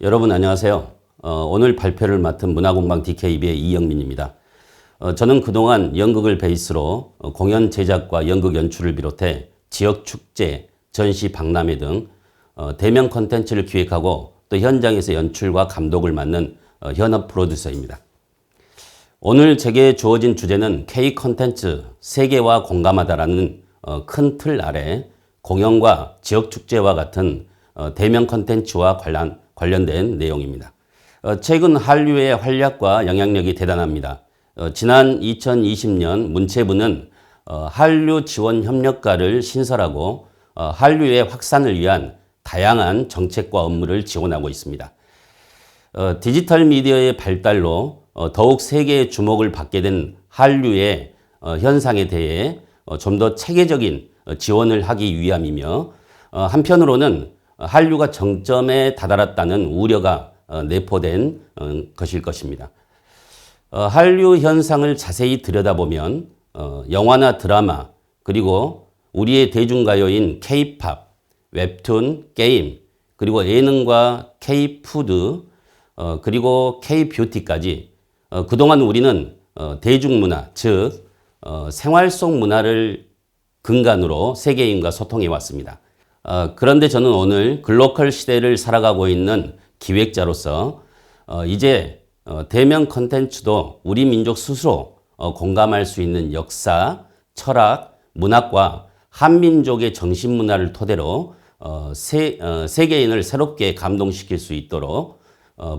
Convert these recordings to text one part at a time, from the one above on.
여러분 안녕하세요. 오늘 발표를 맡은 문화공방 DKB의 이영민입니다. 저는 그동안 연극을 베이스로 공연 제작과 연극 연출을 비롯해 지역 축제, 전시, 박람회 등 대면 콘텐츠를 기획하고 또 현장에서 연출과 감독을 맡는 현업 프로듀서입니다. 오늘 제게 주어진 주제는 K 콘텐츠 세계와 공감하다라는 큰 틀 아래 공연과 지역 축제와 같은 대면 콘텐츠와 관련된 내용입니다. 최근 한류의 활약과 영향력이 대단합니다. 지난 2020년 문체부는 한류 지원 협력가를 신설하고 한류의 확산을 위한 다양한 정책과 업무를 지원하고 있습니다. 디지털 미디어의 발달로 더욱 세계의 주목을 받게 된 한류의 현상에 대해 좀 더 체계적인 지원을 하기 위함이며 한편으로는 한류가 정점에 다다랐다는 우려가 내포된 것일 것입니다. 한류 현상을 자세히 들여다보면 영화나 드라마 그리고 우리의 대중가요인 K-팝, 웹툰, 게임 그리고 예능과 K-푸드 그리고 K-뷰티까지 그동안 우리는 대중문화 즉 생활 속 문화를 근간으로 세계인과 소통해 왔습니다. 그런데 저는 오늘 글로컬 시대를 살아가고 있는 기획자로서 이제 대면 컨텐츠도 우리 민족 스스로 공감할 수 있는 역사, 철학, 문학과 한민족의 정신문화를 토대로 세계인을 새롭게 감동시킬 수 있도록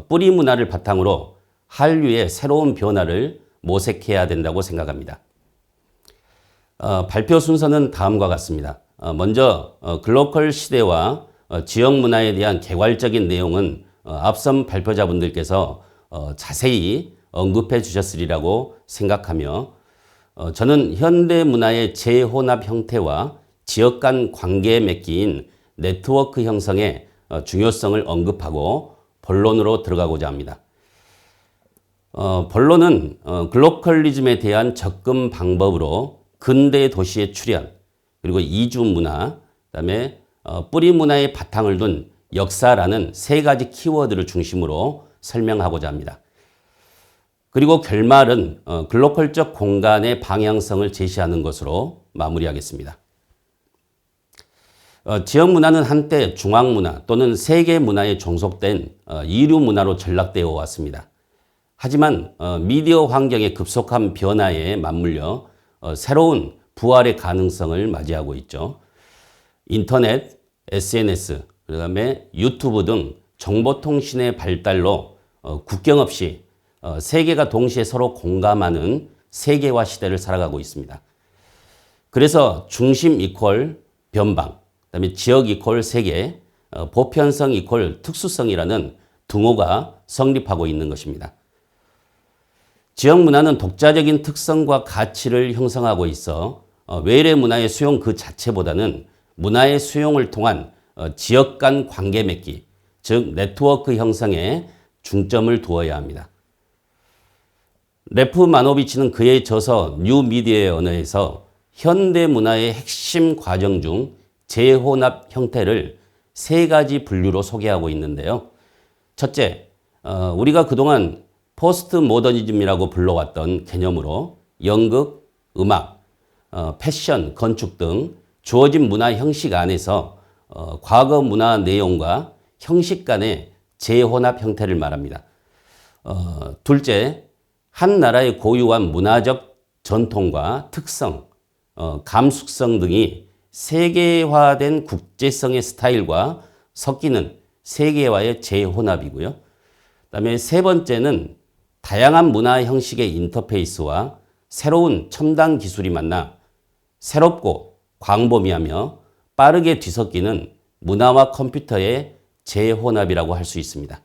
뿌리 문화를 바탕으로 한류의 새로운 변화를 모색해야 된다고 생각합니다. 발표 순서는 다음과 같습니다. 먼저 글로컬 시대와 지역 문화에 대한 개괄적인 내용은 앞선 발표자분들께서 자세히 언급해 주셨으리라고 생각하며 저는 현대 문화의 재혼합 형태와 지역 간 관계에 맺긴 네트워크 형성의 중요성을 언급하고 본론으로 들어가고자 합니다. 본론은 글로컬리즘에 대한 접근 방법으로 근대 도시의 출현, 그리고 이주 문화, 그다음에 뿌리 문화의 바탕을 둔 역사라는 세 가지 키워드를 중심으로 설명하고자 합니다. 그리고 결말은 글로컬적 공간의 방향성을 제시하는 것으로 마무리하겠습니다. 지역 문화는 한때 중앙 문화 또는 세계 문화에 종속된 이류 문화로 전락되어 왔습니다. 하지만 미디어 환경의 급속한 변화에 맞물려 새로운 부활의 가능성을 맞이하고 있죠. 인터넷, SNS, 그다음에 유튜브 등 정보통신의 발달로 국경 없이 세계가 동시에 서로 공감하는 세계화 시대를 살아가고 있습니다. 그래서 중심 이퀄 변방, 그다음에 지역 이퀄 세계, 보편성 이퀄 특수성이라는 등호가 성립하고 있는 것입니다. 지역 문화는 독자적인 특성과 가치를 형성하고 있어 외래 문화의 수용 그 자체보다는 문화의 수용을 통한 지역 간 관계 맺기, 즉 네트워크 형성에 중점을 두어야 합니다. 레프 마노비치는 그의 저서 뉴 미디어의 언어에서 현대 문화의 핵심 과정 중 재혼합 형태를 세 가지 분류로 소개하고 있는데요. 첫째, 우리가 그동안 포스트 모더니즘이라고 불러왔던 개념으로 연극, 음악, 패션, 건축 등 주어진 문화 형식 안에서 과거 문화 내용과 형식 간의 재혼합 형태를 말합니다. 둘째, 한 나라의 고유한 문화적 전통과 특성, 감수성 등이 세계화된 국제성의 스타일과 섞이는 세계화의 재혼합이고요. 그다음에 세 번째는 다양한 문화 형식의 인터페이스와 새로운 첨단 기술이 만나 새롭고 광범위하며 빠르게 뒤섞이는 문화와 컴퓨터의 재혼합이라고 할 수 있습니다.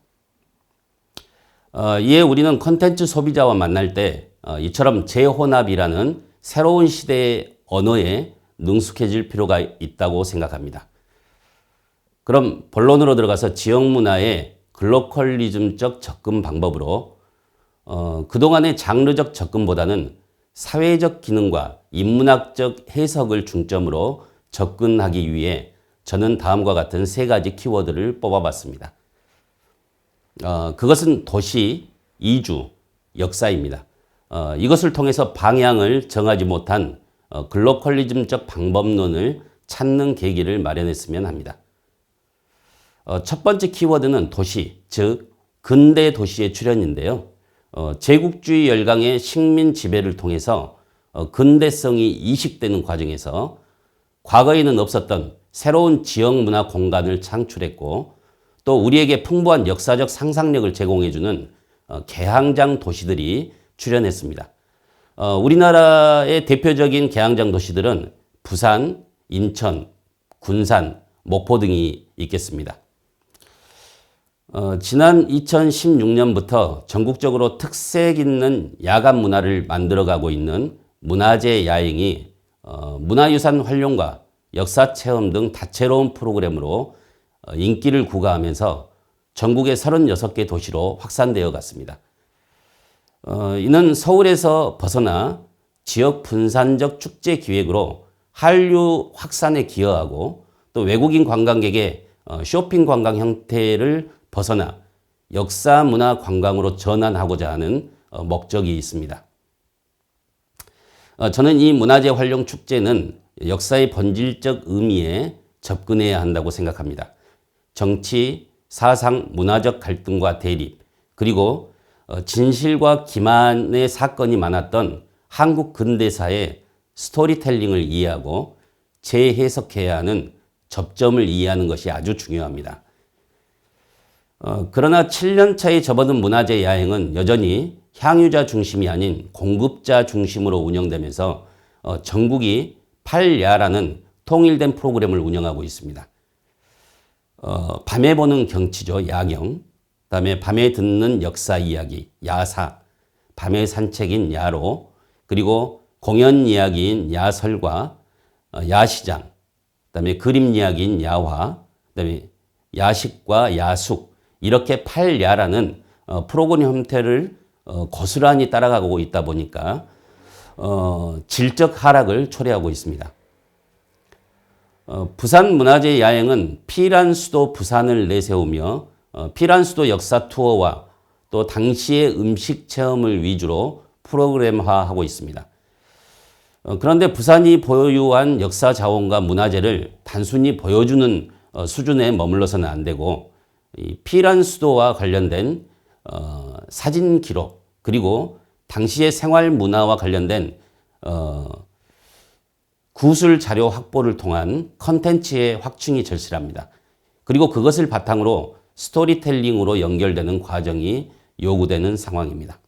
이에 우리는 콘텐츠 소비자와 만날 때 이처럼 재혼합이라는 새로운 시대의 언어에 능숙해질 필요가 있다고 생각합니다. 그럼 본론으로 들어가서 지역 문화의 글로컬리즘적 접근 방법으로 그동안의 장르적 접근보다는 사회적 기능과 인문학적 해석을 중점으로 접근하기 위해 저는 다음과 같은 세 가지 키워드를 뽑아봤습니다. 그것은 도시, 이주, 역사입니다. 이것을 통해서 방향을 정하지 못한 글로컬리즘적 방법론을 찾는 계기를 마련했으면 합니다. 첫 번째 키워드는 도시, 즉 근대 도시의 출현인데요. 제국주의 열강의 식민 지배를 통해서 근대성이 이식되는 과정에서 과거에는 없었던 새로운 지역 문화 공간을 창출했고 또 우리에게 풍부한 역사적 상상력을 제공해주는 개항장 도시들이 출현했습니다. 우리나라의 대표적인 개항장 도시들은 부산, 인천, 군산, 목포 등이 있겠습니다. 지난 2016년부터 전국적으로 특색 있는 야간 문화를 만들어가고 있는 문화재 야행이 문화유산 활용과 역사체험 등 다채로운 프로그램으로 인기를 구가하면서 전국의 36개 도시로 확산되어 갔습니다. 이는 서울에서 벗어나 지역 분산적 축제 기획으로 한류 확산에 기여하고 또 외국인 관광객의 쇼핑 관광 형태를 벗어나 역사 문화 관광으로 전환하고자 하는 목적이 있습니다. 저는 이 문화재 활용 축제는 역사의 본질적 의미에 접근해야 한다고 생각합니다. 정치, 사상, 문화적 갈등과 대립, 그리고 진실과 기만의 사건이 많았던 한국 근대사의 스토리텔링을 이해하고 재해석해야 하는 접점을 이해하는 것이 아주 중요합니다. 그러나 7년차에 접어든 문화재 야행은 여전히 향유자 중심이 아닌 공급자 중심으로 운영되면서 전국이 8야라는 통일된 프로그램을 운영하고 있습니다. 밤에 보는 경치죠, 야경. 그다음에 밤에 듣는 역사 이야기, 야사. 밤의 산책인 야로. 그리고 공연 이야기인 야설과 야시장. 그다음에 그림 이야기인 야화. 그다음에 야식과 야숙. 이렇게 8야라는 프로그램 형태를 고스란히 따라가고 있다 보니까 질적 하락을 초래하고 있습니다. 부산 문화재 야행은 피란 수도 부산을 내세우며 피란 수도 역사 투어와 또 당시의 음식 체험을 위주로 프로그램화하고 있습니다. 그런데 부산이 보유한 역사 자원과 문화재를 단순히 보여주는 수준에 머물러서는 안 되고 이 피란 수도와 관련된 사진 기록 그리고 당시의 생활 문화와 관련된 구술 자료 확보를 통한 컨텐츠의 확충이 절실합니다. 그리고 그것을 바탕으로 스토리텔링으로 연결되는 과정이 요구되는 상황입니다.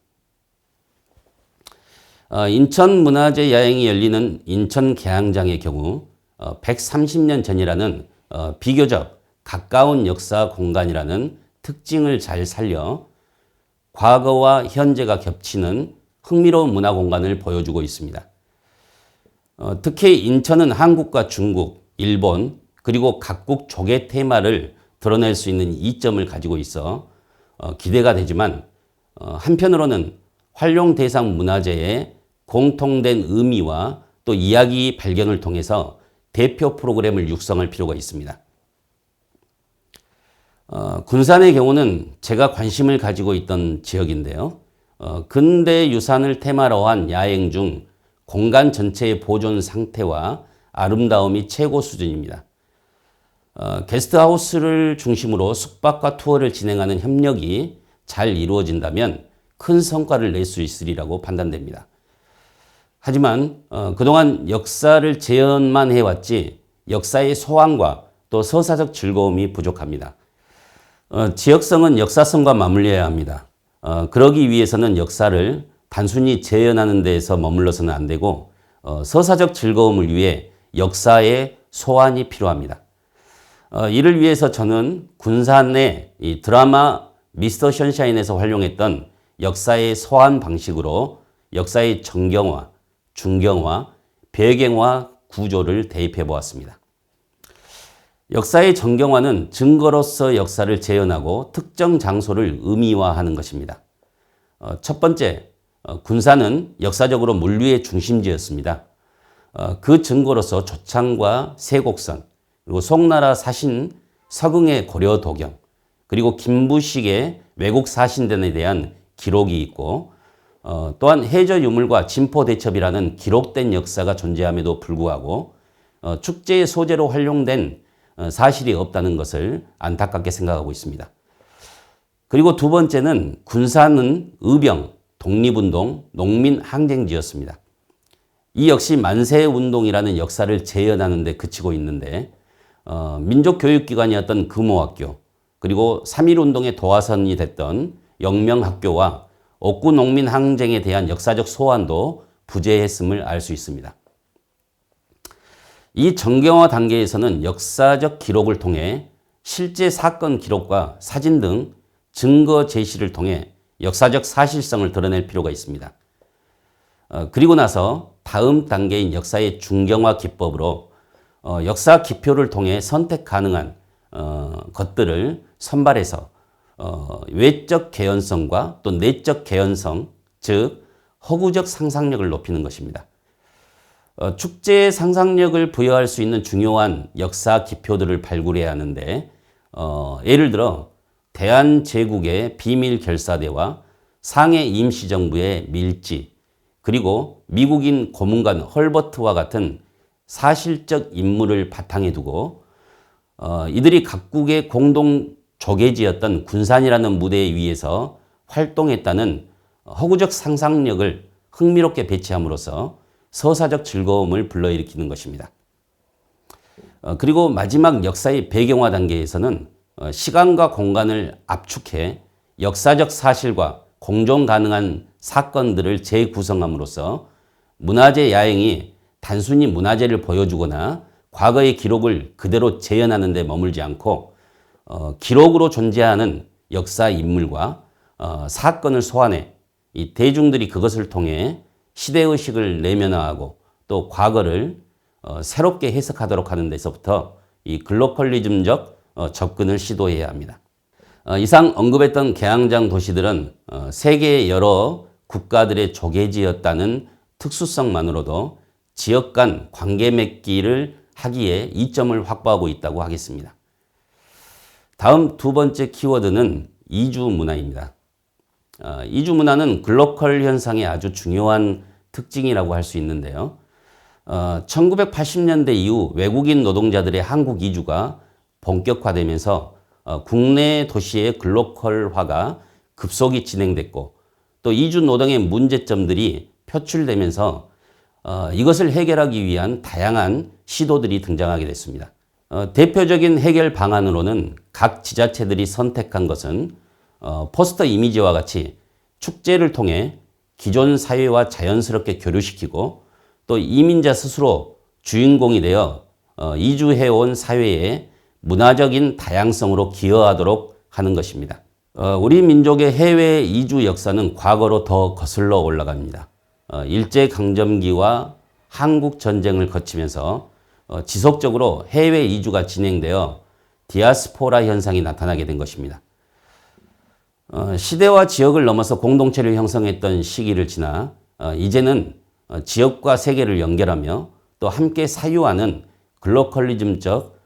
인천 문화재 야행이 열리는 인천 개항장의 경우 130년 전이라는 비교적 가까운 역사 공간이라는 특징을 잘 살려 과거와 현재가 겹치는 흥미로운 문화 공간을 보여주고 있습니다. 특히 인천은 한국과 중국, 일본, 그리고 각국 조개 테마를 드러낼 수 있는 이점을 가지고 있어 기대가 되지만 한편으로는 활용 대상 문화재의 공통된 의미와 또 이야기 발견을 통해서 대표 프로그램을 육성할 필요가 있습니다. 군산의 경우는 제가 관심을 가지고 있던 지역인데요. 근대 유산을 테마로 한 야행 중 공간 전체의 보존 상태와 아름다움이 최고 수준입니다. 게스트하우스를 중심으로 숙박과 투어를 진행하는 협력이 잘 이루어진다면 큰 성과를 낼 수 있으리라고 판단됩니다. 하지만 그동안 역사를 재현만 해왔지 역사의 소환과 또 서사적 즐거움이 부족합니다. 지역성은 역사성과 맞물려야 합니다. 그러기 위해서는 역사를 단순히 재현하는 데에서 머물러서는 안 되고 서사적 즐거움을 위해 역사의 소환이 필요합니다. 이를 위해서 저는 군산의 이 드라마 미스터 션샤인에서 활용했던 역사의 소환 방식으로 역사의 정경화, 중경화, 배경화 구조를 대입해 보았습니다. 역사의 정경화는 증거로서 역사를 재현하고 특정 장소를 의미화하는 것입니다. 첫 번째, 군산은 역사적으로 물류의 중심지였습니다. 그 증거로서 조창과 세곡선, 그리고 송나라 사신 서궁의 고려도경, 그리고 김부식의 외국 사신단에 대한 기록이 있고 또한 해저 유물과 진포 대첩이라는 기록된 역사가 존재함에도 불구하고 축제의 소재로 활용된 사실이 없다는 것을 안타깝게 생각하고 있습니다. 그리고 두 번째는 군사는 의병, 독립운동, 농민 항쟁지였습니다. 이 역시 만세운동이라는 역사를 재현하는 데 그치고 있는데 민족교육기관이었던 금호학교 그리고 3.1운동의 도화선이 됐던 영명학교와 옥구농민 항쟁에 대한 역사적 소환도 부재했음을 알 수 있습니다. 이 정경화 단계에서는 역사적 기록을 통해 실제 사건 기록과 사진 등 증거 제시를 통해 역사적 사실성을 드러낼 필요가 있습니다. 그리고 나서 다음 단계인 역사의 중경화 기법으로 역사 기표를 통해 선택 가능한 것들을 선발해서 외적 개연성과 또 내적 개연성, 즉 허구적 상상력을 높이는 것입니다. 축제의 상상력을 부여할 수 있는 중요한 역사 기표들을 발굴해야 하는데 예를 들어 대한제국의 비밀결사대와 상해 임시정부의 밀지 그리고 미국인 고문관 헐버트와 같은 사실적 인물을 바탕에 두고 이들이 각국의 공동 조계지였던 군산이라는 무대 위에서 활동했다는 허구적 상상력을 흥미롭게 배치함으로써 서사적 즐거움을 불러일으키는 것입니다. 그리고 마지막 역사의 배경화 단계에서는 시간과 공간을 압축해 역사적 사실과 공존 가능한 사건들을 재구성함으로써 문화재 야행이 단순히 문화재를 보여주거나 과거의 기록을 그대로 재현하는 데 머물지 않고 기록으로 존재하는 역사 인물과 사건을 소환해 이 대중들이 그것을 통해 시대의식을 내면화하고 또 과거를 새롭게 해석하도록 하는 데서부터 이 글로컬리즘적 접근을 시도해야 합니다. 이상 언급했던 개항장 도시들은 세계의 여러 국가들의 조계지였다는 특수성만으로도 지역 간 관계 맺기를 하기에 이점을 확보하고 있다고 하겠습니다. 다음 두 번째 키워드는 이주 문화입니다. 이주 문화는 글로컬 현상의 아주 중요한 특징이라고 할 수 있는데요. 1980년대 이후 외국인 노동자들의 한국 이주가 본격화되면서 국내 도시의 글로컬화가 급속히 진행됐고 또 이주 노동의 문제점들이 표출되면서 이것을 해결하기 위한 다양한 시도들이 등장하게 됐습니다. 대표적인 해결 방안으로는 각 지자체들이 선택한 것은 포스터 이미지와 같이 축제를 통해 기존 사회와 자연스럽게 교류시키고 또 이민자 스스로 주인공이 되어 이주해온 사회의 문화적인 다양성으로 기여하도록 하는 것입니다. 우리 민족의 해외 이주 역사는 과거로 더 거슬러 올라갑니다. 일제강점기와 한국전쟁을 거치면서 지속적으로 해외 이주가 진행되어 디아스포라 현상이 나타나게 된 것입니다. 시대와 지역을 넘어서 공동체를 형성했던 시기를 지나 이제는 지역과 세계를 연결하며 또 함께 사유하는 글로컬리즘적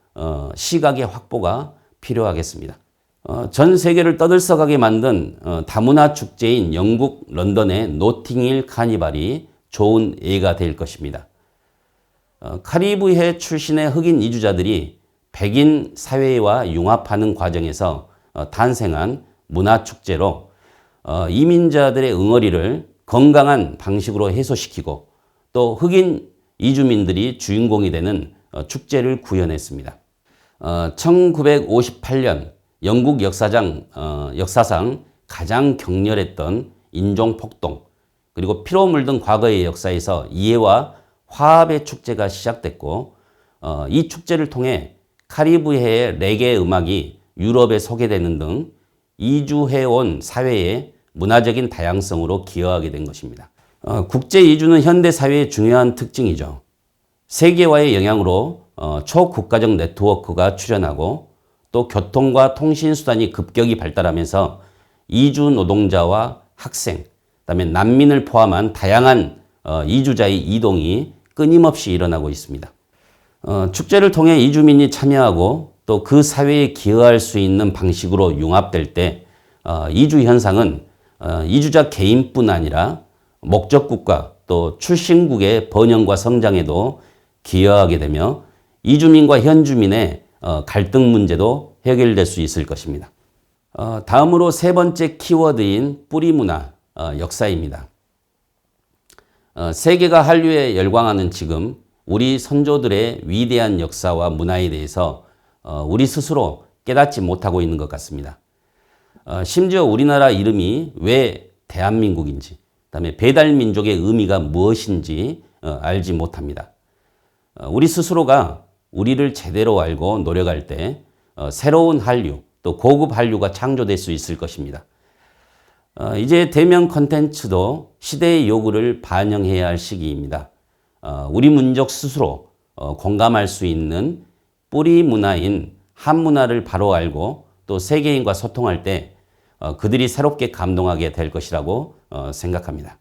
시각의 확보가 필요하겠습니다. 전 세계를 떠들썩하게 만든 다문화 축제인 영국 런던의 노팅힐 카니발이 좋은 예가 될 것입니다. 카리브해 출신의 흑인 이주자들이 백인 사회와 융합하는 과정에서 탄생한 문화축제로 이민자들의 응어리를 건강한 방식으로 해소시키고 또 흑인 이주민들이 주인공이 되는 축제를 구현했습니다. 1958년 영국 역사상 가장 격렬했던 인종폭동 그리고 피로 물든 과거의 역사에서 이해와 화합의 축제가 시작됐고 이 축제를 통해 카리브해의 레게 음악이 유럽에 소개되는 등 이주해온 사회의 문화적인 다양성으로 기여하게 된 것입니다. 국제 이주는 현대 사회의 중요한 특징이죠. 세계화의 영향으로 초국가적 네트워크가 출현하고 또 교통과 통신수단이 급격히 발달하면서 이주 노동자와 학생, 그다음에 난민을 포함한 다양한 이주자의 이동이 끊임없이 일어나고 있습니다. 축제를 통해 이주민이 참여하고 또 그 사회에 기여할 수 있는 방식으로 융합될 때 이주 현상은 이주자 개인뿐 아니라 목적국가 또 출신국의 번영과 성장에도 기여하게 되며 이주민과 현주민의 갈등 문제도 해결될 수 있을 것입니다. 다음으로 세 번째 키워드인 뿌리문화, 역사입니다. 세계가 한류에 열광하는 지금 우리 선조들의 위대한 역사와 문화에 대해서 우리 스스로 깨닫지 못하고 있는 것 같습니다. 심지어 우리나라 이름이 왜 대한민국인지, 그다음에 배달민족의 의미가 무엇인지 알지 못합니다. 우리 스스로가 우리를 제대로 알고 노력할 때 새로운 한류, 또 고급 한류가 창조될 수 있을 것입니다. 이제 대면 콘텐츠도 시대의 요구를 반영해야 할 시기입니다. 우리 민족 스스로 공감할 수 있는 뿌리 문화인 한문화를 바로 알고 또 세계인과 소통할 때 그들이 새롭게 감동하게 될 것이라고 생각합니다.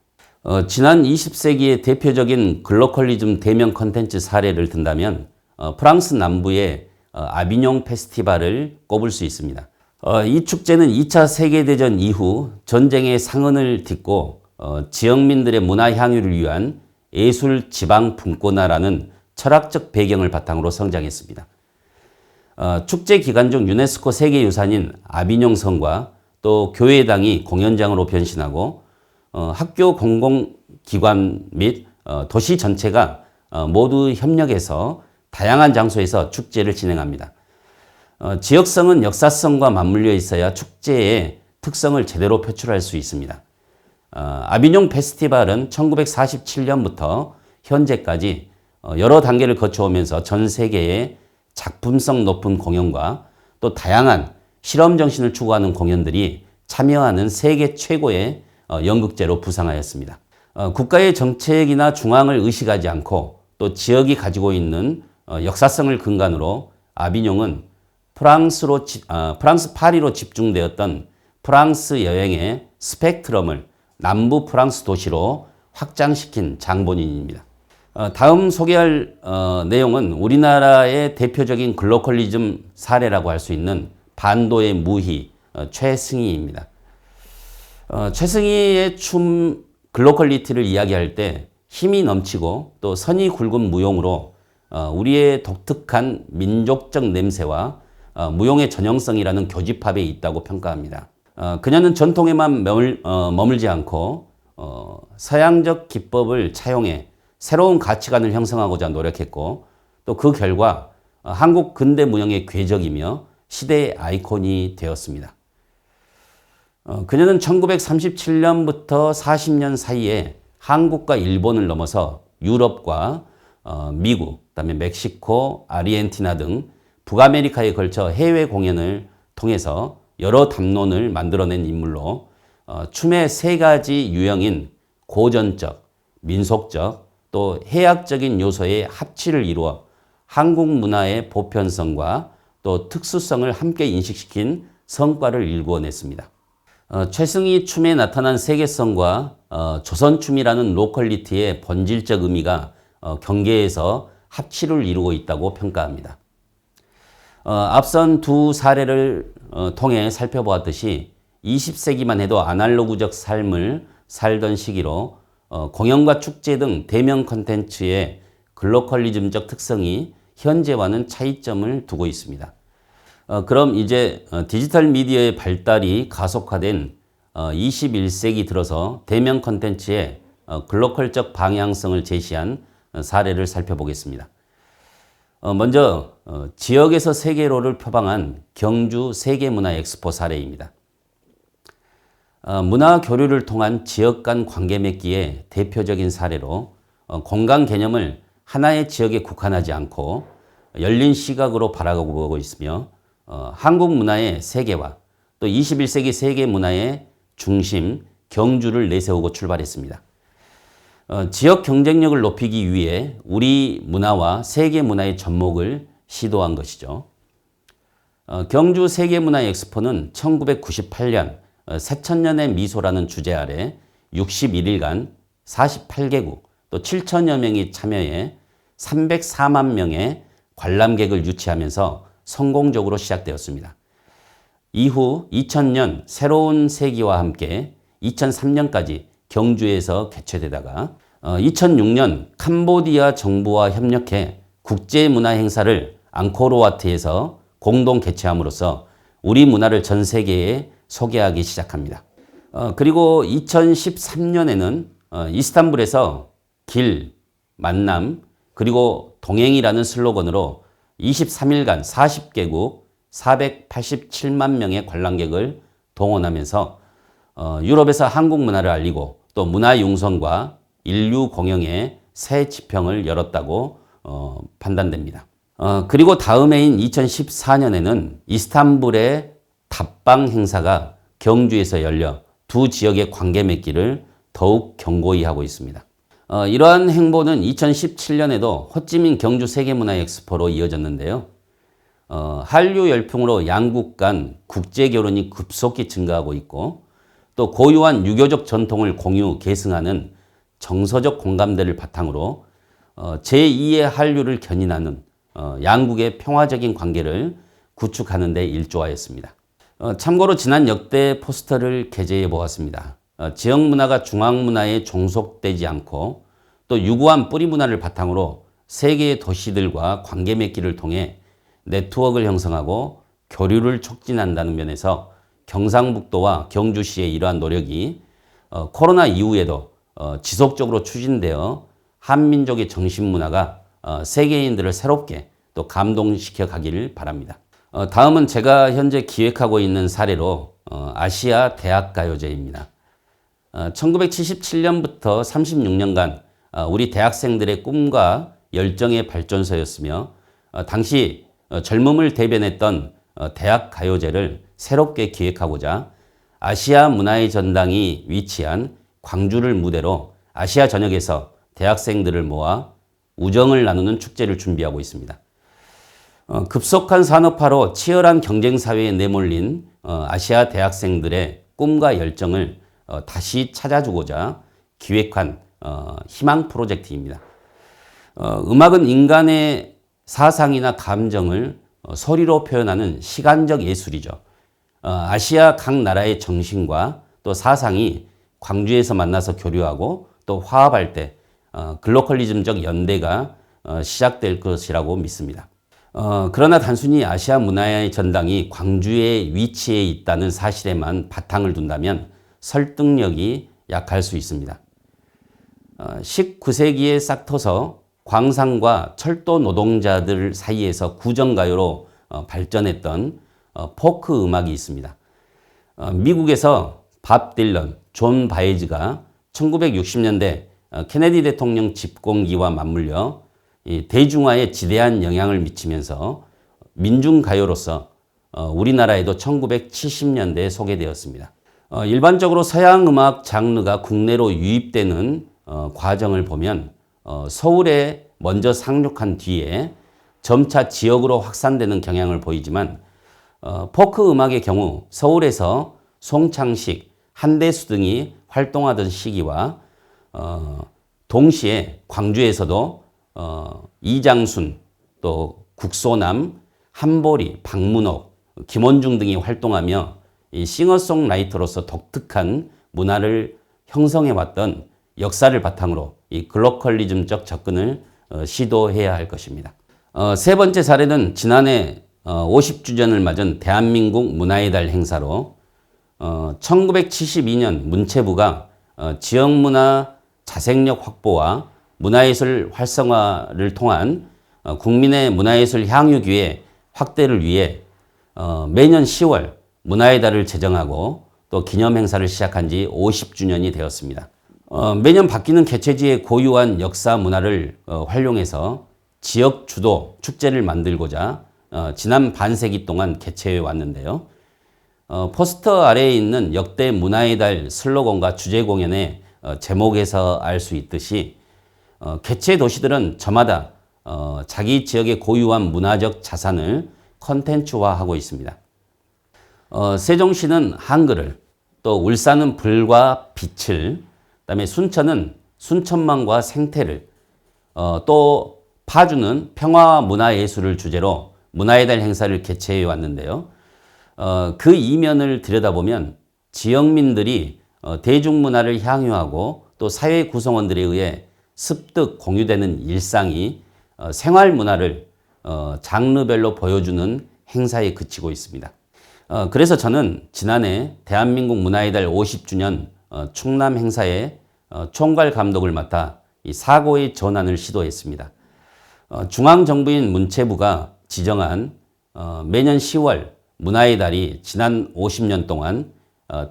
지난 20세기의 대표적인 글로컬리즘 대면 콘텐츠 사례를 든다면 프랑스 남부의 아비뇽 페스티벌을 꼽을 수 있습니다. 이 축제는 2차 세계대전 이후 전쟁의 상흔을 딛고 지역민들의 문화 향유를 위한 예술 지방 분권화라는 철학적 배경을 바탕으로 성장했습니다. 축제 기간 중 유네스코 세계유산인 아비뇽 성과 또 교회당이 공연장으로 변신하고 학교 공공기관 및 도시 전체가 모두 협력해서 다양한 장소에서 축제를 진행합니다. 지역성은 역사성과 맞물려 있어야 축제의 특성을 제대로 표출할 수 있습니다. 아비뇽 페스티벌은 1947년부터 현재까지 여러 단계를 거쳐오면서 전 세계의 작품성 높은 공연과 또 다양한 실험 정신을 추구하는 공연들이 참여하는 세계 최고의 연극제로 부상하였습니다. 국가의 정책이나 중앙을 의식하지 않고 또 지역이 가지고 있는 역사성을 근간으로 아비뇽은 프랑스 파리로 집중되었던 프랑스 여행의 스펙트럼을 남부 프랑스 도시로 확장시킨 장본인입니다. 다음 소개할 내용은 우리나라의 대표적인 글로컬리즘 사례라고 할 수 있는 반도의 무희 최승희입니다. 최승희의 춤 글로컬리티를 이야기할 때 힘이 넘치고 또 선이 굵은 무용으로 우리의 독특한 민족적 냄새와 무용의 전형성이라는 교집합에 있다고 평가합니다. 그녀는 전통에만 머물지 않고 서양적 기법을 차용해 새로운 가치관을 형성하고자 노력했고 또 그 결과 한국 근대 무용의 궤적이며 시대의 아이콘이 되었습니다. 그녀는 1937년부터 40년 사이에 한국과 일본을 넘어서 유럽과 미국, 그다음에 멕시코, 아르헨티나 등 북아메리카에 걸쳐 해외 공연을 통해서 여러 담론을 만들어낸 인물로 춤의 세 가지 유형인 고전적, 민속적, 또 해학적인 요소의 합치를 이루어 한국 문화의 보편성과 또 특수성을 함께 인식시킨 성과를 일구어냈습니다. 최승희 춤에 나타난 세계성과 조선춤이라는 로컬리티의 본질적 의미가 경계에서 합치를 이루고 있다고 평가합니다. 앞선 두 사례를 통해 살펴보았듯이 20세기만 해도 아날로그적 삶을 살던 시기로 공연과 축제 등 대면 콘텐츠의 글로컬리즘적 특성이 현재와는 차이점을 두고 있습니다. 그럼 이제 디지털 미디어의 발달이 가속화된 21세기 들어서 대면 콘텐츠의 글로컬적 방향성을 제시한 사례를 살펴보겠습니다. 먼저 지역에서 세계로를 표방한 경주 세계문화 엑스포 사례입니다. 문화 교류를 통한 지역 간 관계 맺기의 대표적인 사례로 공간 개념을 하나의 지역에 국한하지 않고 열린 시각으로 바라보고 있으며 한국 문화의 세계화 또 21세기 세계 문화의 중심 경주를 내세우고 출발했습니다. 지역 경쟁력을 높이기 위해 우리 문화와 세계 문화의 접목을 시도한 것이죠. 경주 세계문화 엑스포는 1998년 새천년의 미소라는 주제 아래 61일간 48개국 또 7천여 명이 참여해 304만 명의 관람객을 유치하면서 성공적으로 시작되었습니다. 이후 2000년 새로운 세기와 함께 2003년까지 경주에서 개최되다가 2006년 캄보디아 정부와 협력해 국제문화 행사를 앙코르와트에서 공동 개최함으로써 우리 문화를 전 세계에 소개하기 시작합니다. 그리고 2013년에는 이스탄불에서 길, 만남, 그리고 동행이라는 슬로건으로 23일간 40개국 487만 명의 관람객을 동원하면서 유럽에서 한국 문화를 알리고 또 문화융성과 인류 공영의 새 지평을 열었다고 판단됩니다. 그리고 다음 해인 2014년에는 이스탄불의 답방 행사가 경주에서 열려 두 지역의 관계 맺기를 더욱 견고히 하고 있습니다. 이러한 행보는 2017년에도 호찌민 경주 세계문화 엑스포로 이어졌는데요. 한류 열풍으로 양국 간 국제 결혼이 급속히 증가하고 있고 또 고유한 유교적 전통을 공유 계승하는 정서적 공감대를 바탕으로 제2의 한류를 견인하는 양국의 평화적인 관계를 구축하는 데 일조하였습니다. 참고로 지난 역대 포스터를 게재해 보았습니다. 지역 문화가 중앙 문화에 종속되지 않고 또 유구한 뿌리 문화를 바탕으로 세계의 도시들과 관계 맺기를 통해 네트워크를 형성하고 교류를 촉진한다는 면에서 경상북도와 경주시의 이러한 노력이 코로나 이후에도 지속적으로 추진되어 한민족의 정신문화가 세계인들을 새롭게 또 감동시켜 가기를 바랍니다. 다음은 제가 현재 기획하고 있는 사례로 아시아 대학가요제입니다. 1977년부터 36년간 우리 대학생들의 꿈과 열정의 발전소였으며 당시 젊음을 대변했던 대학가요제를 새롭게 기획하고자 아시아 문화의 전당이 위치한 광주를 무대로 아시아 전역에서 대학생들을 모아 우정을 나누는 축제를 준비하고 있습니다. 급속한 산업화로 치열한 경쟁 사회에 내몰린 아시아 대학생들의 꿈과 열정을 다시 찾아주고자 기획한 희망 프로젝트입니다. 음악은 인간의 사상이나 감정을 소리로 표현하는 시간적 예술이죠. 아시아 각 나라의 정신과 또 사상이 광주에서 만나서 교류하고 또 화합할 때 글로컬리즘적 연대가 시작될 것이라고 믿습니다. 그러나 단순히 아시아 문화의 전당이 광주에 위치해 있다는 사실에만 바탕을 둔다면 설득력이 약할 수 있습니다. 19세기에 싹터서 광산과 철도 노동자들 사이에서 구정가요로 발전했던 포크 음악이 있습니다. 미국에서 밥 딜런, 존 바이즈가 1960년대 케네디 대통령 집권기와 맞물려 대중화에 지대한 영향을 미치면서 민중가요로서 우리나라에도 1970년대에 소개되었습니다. 일반적으로 서양 음악 장르가 국내로 유입되는 과정을 보면 서울에 먼저 상륙한 뒤에 점차 지역으로 확산되는 경향을 보이지만 포크 음악의 경우 서울에서 송창식, 한대수 등이 활동하던 시기와 동시에 광주에서도 이장순, 또 국소남, 한보리, 박문옥, 김원중 등이 활동하며 이 싱어송라이터로서 독특한 문화를 형성해왔던 역사를 바탕으로 이 글로컬리즘적 접근을 시도해야 할 것입니다. 세 번째 사례는 지난해 50주년을 맞은 대한민국 문화의 달 행사로 1972년 문체부가 지역문화 자생력 확보와 문화예술 활성화를 통한 국민의 문화예술 향유 기회 확대를 위해 매년 10월 문화의 달을 제정하고 또 기념 행사를 시작한 지 50주년이 되었습니다. 매년 바뀌는 개최지의 고유한 역사 문화를 활용해서 지역 주도 축제를 만들고자 지난 반세기 동안 개최해 왔는데요. 포스터 아래에 있는 역대 문화의 달 슬로건과 주제 공연의 제목에서 알 수 있듯이 개최 도시들은 저마다 자기 지역의 고유한 문화적 자산을 컨텐츠화하고 있습니다. 세종시는 한글을, 또 울산은 불과 빛을, 그다음에 순천은 순천만과 생태를, 또 파주는 평화와 문화예술을 주제로 문화의 달 행사를 개최해 왔는데요. 그 이면을 들여다보면 지역민들이 대중문화를 향유하고 또 사회 구성원들에 의해 습득 공유되는 일상이 생활문화를 장르별로 보여주는 행사에 그치고 있습니다. 그래서 저는 지난해 대한민국 문화의 달 50주년 충남 행사에 총괄 감독을 맡아 이 사고의 전환을 시도했습니다. 중앙정부인 문체부가 지정한 매년 10월 문화의 달이 지난 50년 동안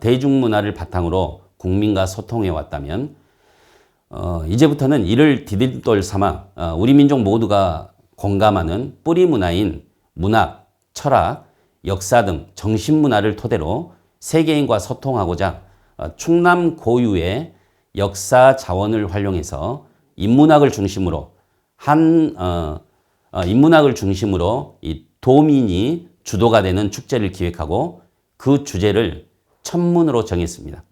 대중문화를 바탕으로 국민과 소통해 왔다면 이제부터는 이를 디딤돌 삼아 우리 민족 모두가 공감하는 뿌리 문화인 문학, 철학, 역사 등 정신문화를 토대로 세계인과 소통하고자 충남 고유의 역사 자원을 활용해서 인문학을 중심으로 이 도민이 주도가 되는 축제를 기획하고 그 주제를 천문으로 정했습니다.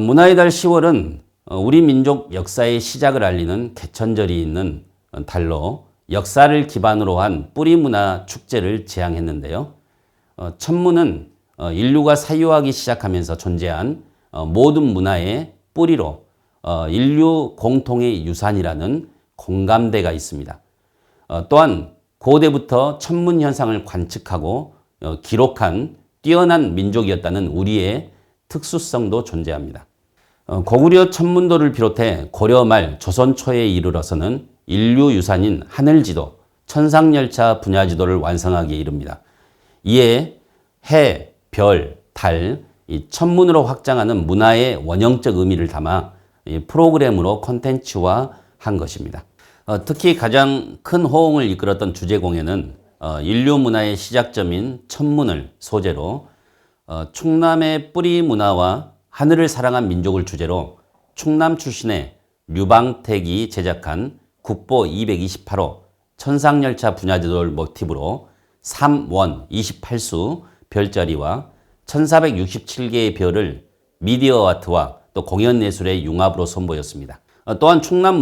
문화의 달 10월은 우리 민족 역사의 시작을 알리는 개천절이 있는 달로 역사를 기반으로 한 뿌리문화 축제를 제안했는데요. 천문은 인류가 사유하기 시작하면서 존재한 모든 문화의 뿌리로 인류 공통의 유산이라는 공감대가 있습니다. 또한 고대부터 천문 현상을 관측하고 기록한 뛰어난 민족이었다는 우리의 특수성도 존재합니다. 고구려 천문도를 비롯해 고려 말 조선 초에 이르러서는 인류 유산인 하늘지도, 천상열차 분야지도를 완성하기에 이릅니다. 이에 해, 별, 달, 이 천문으로 확장하는 문화의 원형적 의미를 담아 프로그램으로 콘텐츠화한 것입니다. 특히 가장 큰 호응을 이끌었던 주제 공연은 인류 문화의 시작점인 천문을 소재로 충남의 뿌리 문화와 하늘을 사랑한 민족을 주제로 충남 출신의 류방택이 제작한 국보 228호 천상열차 분야지도를 모티브로 3원 28수 별자리와 1467개의 별을 미디어 아트와 또 공연 예술의 융합으로 선보였습니다. 또한 충남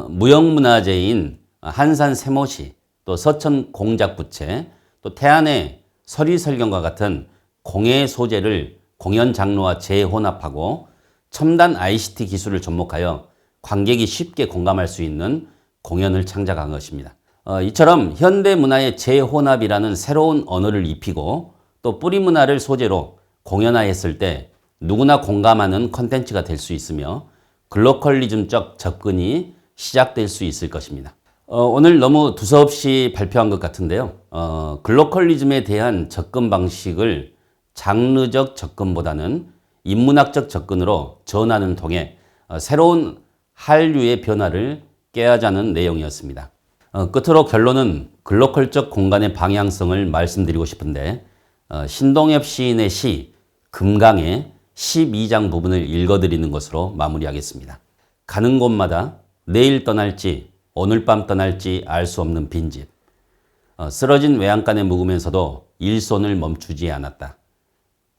무형문화재인 한산 세모시, 또 서천 공작부채, 또 태안의 서리설경과 같은 공예 소재를 공연 장르와 재혼합하고 첨단 ICT 기술을 접목하여 관객이 쉽게 공감할 수 있는 공연을 창작한 것입니다. 이처럼 현대문화의 재혼합이라는 새로운 언어를 입히고 또 뿌리 문화를 소재로 공연화했을 때 누구나 공감하는 콘텐츠가 될 수 있으며 글로컬리즘적 접근이 시작될 수 있을 것입니다. 오늘 너무 두서없이 발표한 것 같은데요. 글로컬리즘에 대한 접근 방식을 장르적 접근보다는 인문학적 접근으로 전환을 통해 새로운 한류의 변화를 깨야자는 내용이었습니다. 끝으로 결론은 글로컬적 공간의 방향성을 말씀드리고 싶은데 신동엽 시인의 시 금강의 12장 부분을 읽어드리는 것으로 마무리하겠습니다. 가는 곳마다 내일 떠날지 오늘 밤 떠날지 알 수 없는 빈집. 쓰러진 외양간에 묵으면서도 일손을 멈추지 않았다.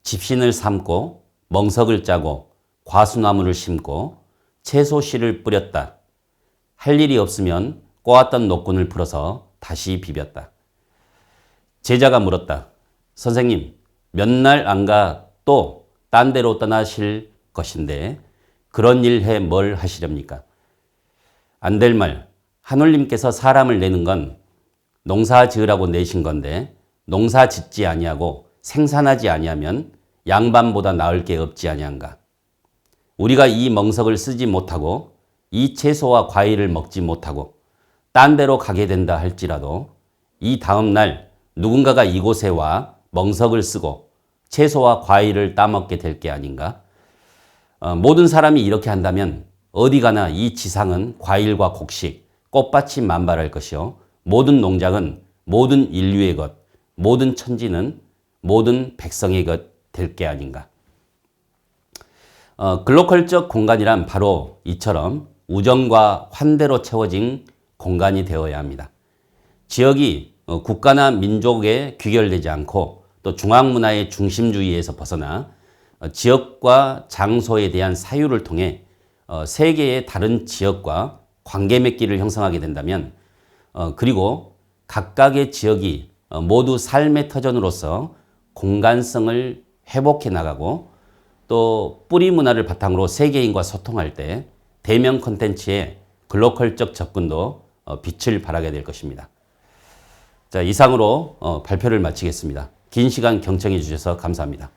집신을 삼고 멍석을 짜고 과수나무를 심고 채소씨를 뿌렸다. 할 일이 없으면 꼬았던 노끈을 풀어서 다시 비볐다. 제자가 물었다. 선생님, 몇 날 안 가 또 딴 데로 떠나실 것인데 그런 일 해 뭘 하시렵니까? 안 될 말, 하늘님께서 사람을 내는 건 농사 지으라고 내신 건데 농사 짓지 아니하고 생산하지 아니하면 양반보다 나을 게 없지 아니한가. 우리가 이 멍석을 쓰지 못하고 이 채소와 과일을 먹지 못하고 딴 데로 가게 된다 할지라도 이 다음 날 누군가가 이곳에 와 멍석을 쓰고 채소와 과일을 따먹게 될 게 아닌가? 모든 사람이 이렇게 한다면 어디 가나 이 지상은 과일과 곡식, 꽃밭이 만발할 것이요. 모든 농장은 모든 인류의 것, 모든 천지는 모든 백성의 것 될 게 아닌가. 글로컬적 공간이란 바로 이처럼 우정과 환대로 채워진 공간이 되어야 합니다. 지역이 국가나 민족에 귀결되지 않고 또 중앙문화의 중심주의에서 벗어나 지역과 장소에 대한 사유를 통해 세계의 다른 지역과 관계 맺기를 형성하게 된다면 그리고 각각의 지역이 모두 삶의 터전으로서 공간성을 회복해 나가고 또 뿌리 문화를 바탕으로 세계인과 소통할 때 대면 콘텐츠의 글로컬적 접근도 빛을 발하게 될 것입니다. 자, 이상으로 발표를 마치겠습니다. 긴 시간 경청해 주셔서 감사합니다.